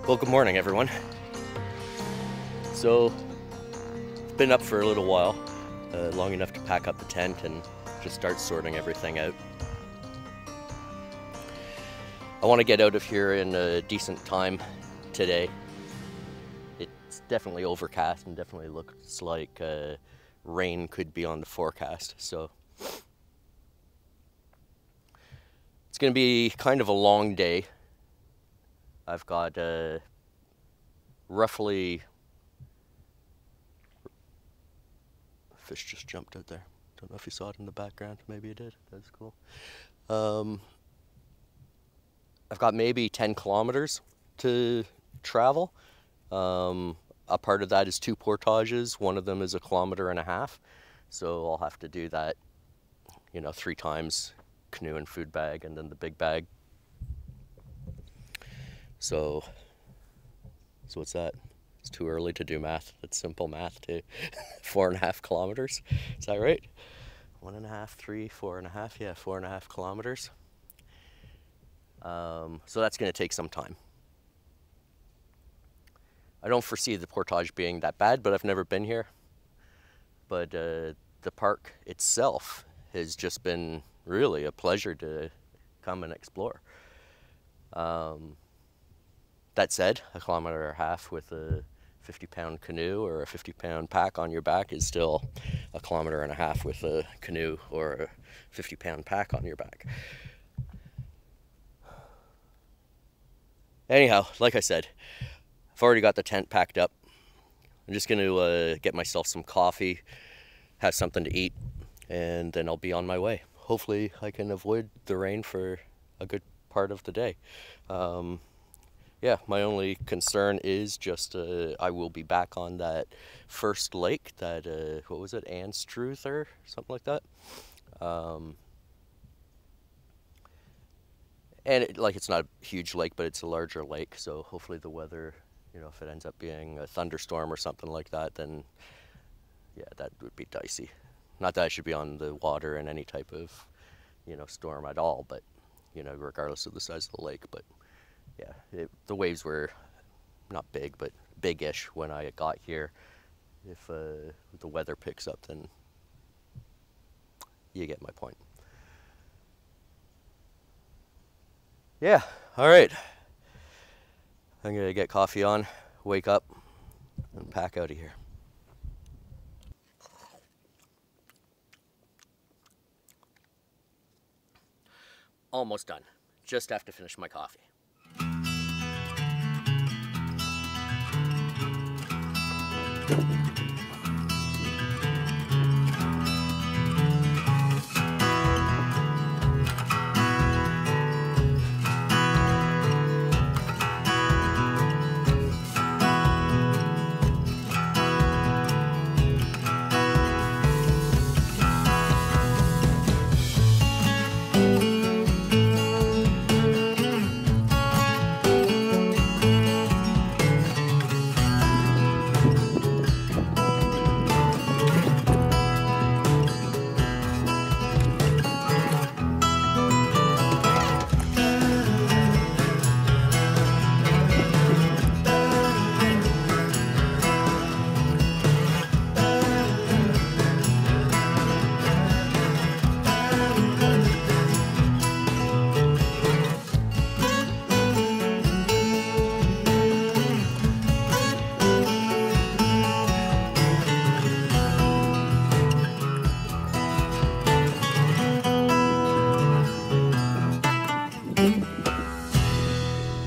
Well, good morning, everyone. So, it's been up for a little while, long enough to pack up the tent and just start sorting everything out. I want to get out of here in a decent time today. It's definitely overcast and definitely looks like rain could be on the forecast, so it's going to be kind of a long day. I've got roughly, fish just jumped out there. Don't know if you saw it in the background. Maybe you did. That's cool. I've got maybe 10 kilometers to travel. A part of that is 2 portages. One of them is 1.5 kilometers. So I'll have to do that, 3 times, canoe and food bag, and then the big bag. So what's that? It's too early to do math. That's simple math too. 4.5 kilometers. Is that right? 1.5, 3, 4.5. Yeah, 4.5 kilometers. So that's going to take some time. I don't foresee the portage being that bad, but I've never been here. But the park itself has just been really a pleasure to come and explore. That said, 1.5 kilometers with a 50-pound canoe or a 50-pound pack on your back is still 1.5 kilometers with a canoe or a 50-pound pack on your back. Anyhow, like I said, I've already got the tent packed up. I'm just going to get myself some coffee, have something to eat, and then I'll be on my way. Hopefully I can avoid the rain for a good part of the day. Yeah, my only concern is just I will be back on that first lake, that, what was it, Anstruth or something like that. And it's not a huge lake, but it's a larger lake, so hopefully the weather, if it ends up being a thunderstorm or something like that, then yeah, that would be dicey. Not that I should be on the water in any type of, storm at all, but, regardless of the size of the lake. But yeah, the waves were not big, but big-ish when I got here. If the weather picks up, then you get my point. Yeah, all right. I'm going to get coffee on, wake up, and pack out of here. Almost done. Just have to finish my coffee.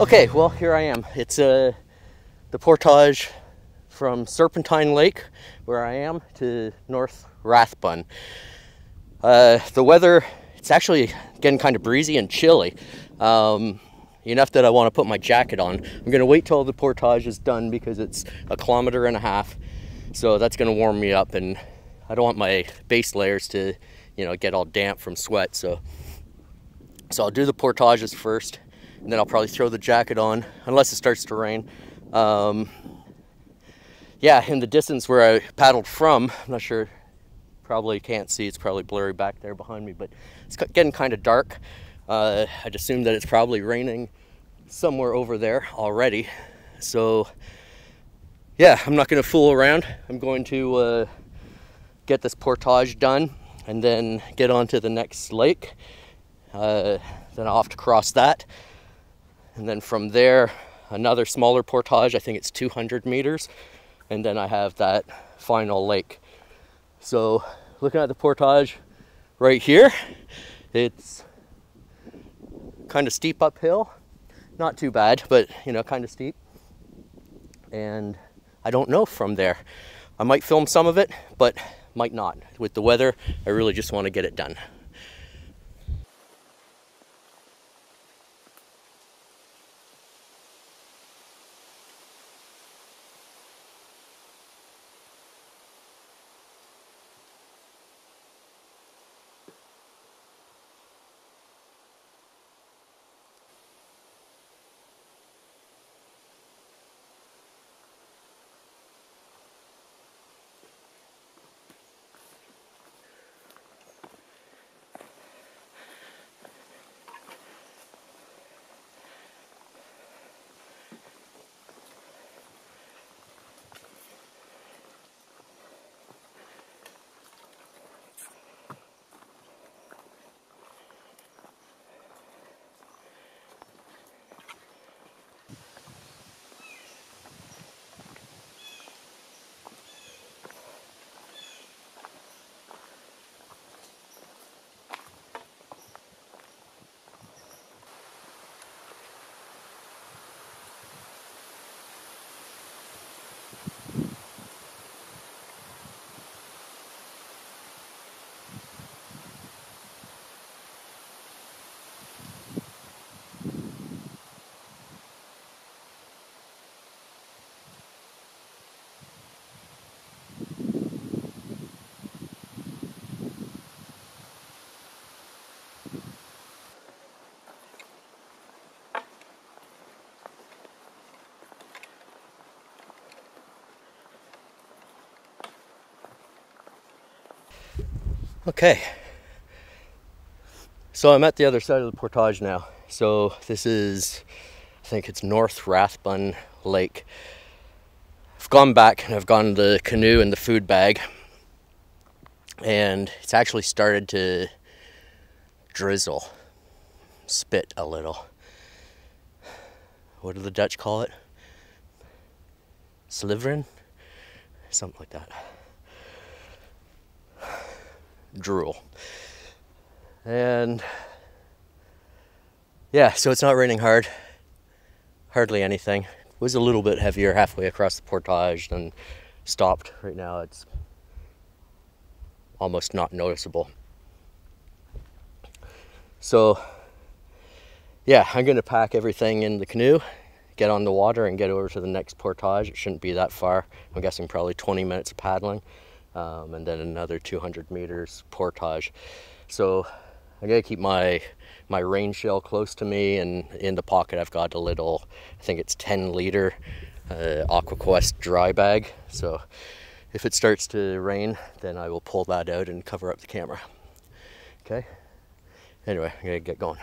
Okay, well, here I am. It's the portage from Serpentine Lake, where I am, to North Rathbun. The weather, it's actually getting kind of breezy and chilly. Enough that I want to put my jacket on. I'm going to wait till the portage is done because it's 1.5 kilometers. So that's going to warm me up, and I don't want my base layers to, get all damp from sweat. So I'll do the portages first. And then I'll probably throw the jacket on, unless it starts to rain. Yeah, in the distance where I paddled from, I'm not sure, probably can't see, it's probably blurry back there behind me, but it's getting kind of dark. I'd assume that it's probably raining somewhere over there already. So yeah, I'm not going to fool around. I'm going to get this portage done and then get on to the next lake. Then I'll have to cross that. And then from there, another smaller portage. I think it's 200 meters. And then I have that final lake. So looking at the portage right here, it's kind of steep uphill. Not too bad, but you know, kind of steep. And I don't know from there. I might film some of it, but might not. With the weather, I really just want to get it done. Okay, so I'm at the other side of the portage now. So this is, I think it's North Rathbun Lake. I've gone back and I've gone the canoe and the food bag, and it's actually started to drizzle, spit a little. What do the Dutch call it? Sliveren? Something like that. Drool. And yeah, so it's not raining hard, hardly anything. It was a little bit heavier halfway across the portage, then stopped. Right now it's almost not noticeable. So yeah, I'm gonna pack everything in the canoe, get on the water and get over to the next portage. It shouldn't be that far. I'm guessing probably 20 minutes of paddling. And then another 200 meters portage. So I gotta keep my rain shell close to me, and in the pocket I've got a little, I think it's 10-liter AquaQuest dry bag. So if it starts to rain, then I will pull that out and cover up the camera. Okay. Anyway, I gotta get going.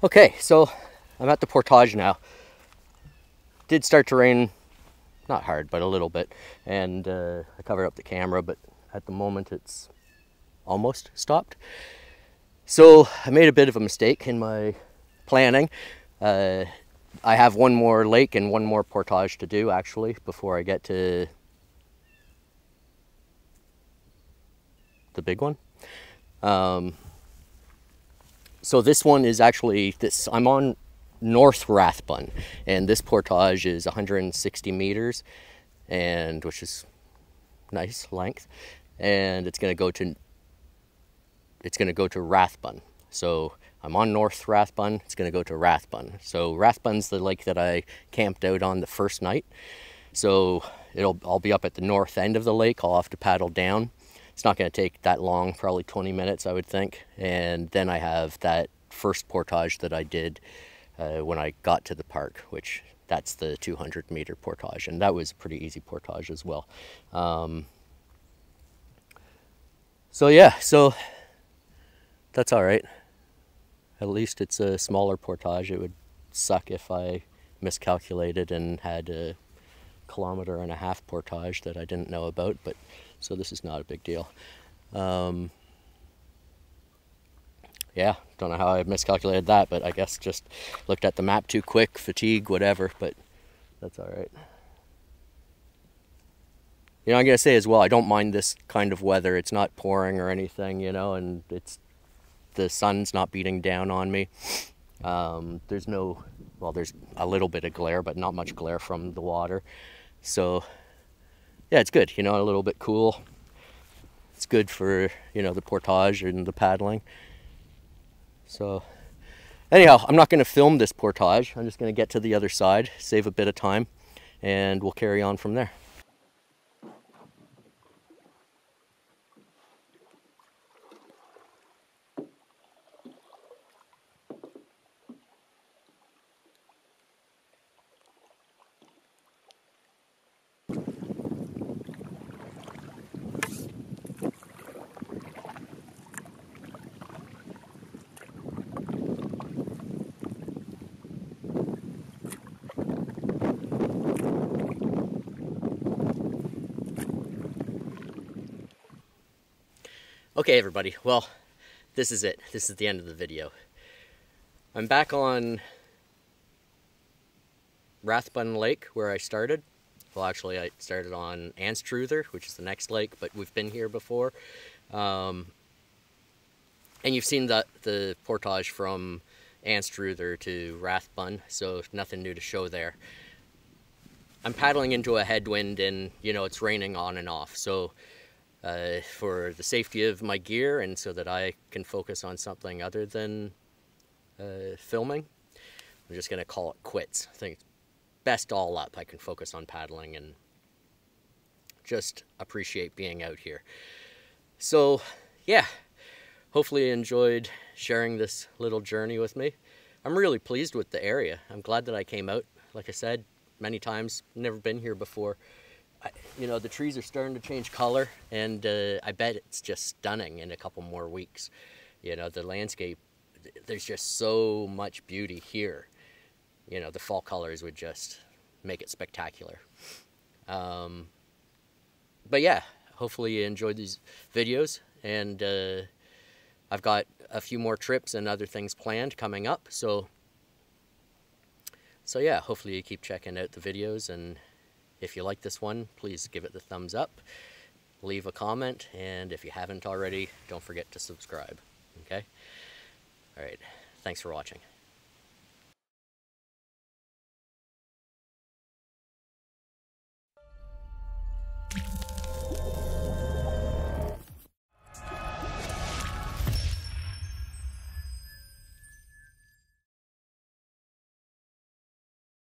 Okay, so I'm at the portage now. Did start to rain, not hard, but a little bit, and I covered up the camera, but at the moment it's almost stopped. So I made a bit of a mistake in my planning. I have one more lake and one more portage to do actually before I get to the big one. So this one is actually I'm on North Rathbun, and this portage is 160 meters, and which is nice length, and it's going to go to Rathbun. So I'm on North Rathbun. It's going to go to Rathbun. So Rathbun's the lake that I camped out on the first night. So I'll be up at the north end of the lake. I'll have to paddle down. It's not going to take that long, probably 20 minutes, I would think. And then I have that first portage that I did when I got to the park, which that's the 200-meter portage. And that was a pretty easy portage as well. So yeah, so that's all right. At least it's a smaller portage. It would suck if I miscalculated and had a 1.5 kilometer portage that I didn't know about, but so this is not a big deal. Yeah, don't know how I miscalculated that, but I guess just looked at the map too quick, fatigue, whatever, but that's all right. You know, I'm gonna say as well, I don't mind this kind of weather. It's not pouring or anything, you know, and the sun's not beating down on me. There's a little bit of glare, but not much glare from the water. So yeah, it's good, you know, a little bit cool. It's good for, you know, the portage and the paddling. So anyhow, I'm not going to film this portage. I'm just going to get to the other side, save a bit of time, and we'll carry on from there. Okay, everybody, well, this is it. This is the end of the video. I'm back on Rathbun Lake, where I started. Well, actually, I started on Anstruther, which is the next lake, but we've been here before. And you've seen the portage from Anstruther to Rathbun, so nothing new to show there. I'm paddling into a headwind and, you know, it's raining on and off, so for the safety of my gear and so that I can focus on something other than filming, I'm just going to call it quits. I think it's best all up. I can focus on paddling and just appreciate being out here. So yeah, hopefully you enjoyed sharing this little journey with me. I'm really pleased with the area. I'm glad that I came out. Like I said many times, never been here before. You know, the trees are starting to change color, and I bet it's just stunning in a couple more weeks. You know, the landscape, there's just so much beauty here. You know, the fall colors would just make it spectacular. But yeah, hopefully you enjoyed these videos, and I've got a few more trips and other things planned coming up. So yeah, hopefully you keep checking out the videos, and if you like this one, please give it the thumbs up, leave a comment, and if you haven't already, don't forget to subscribe, okay? All right, thanks for watching.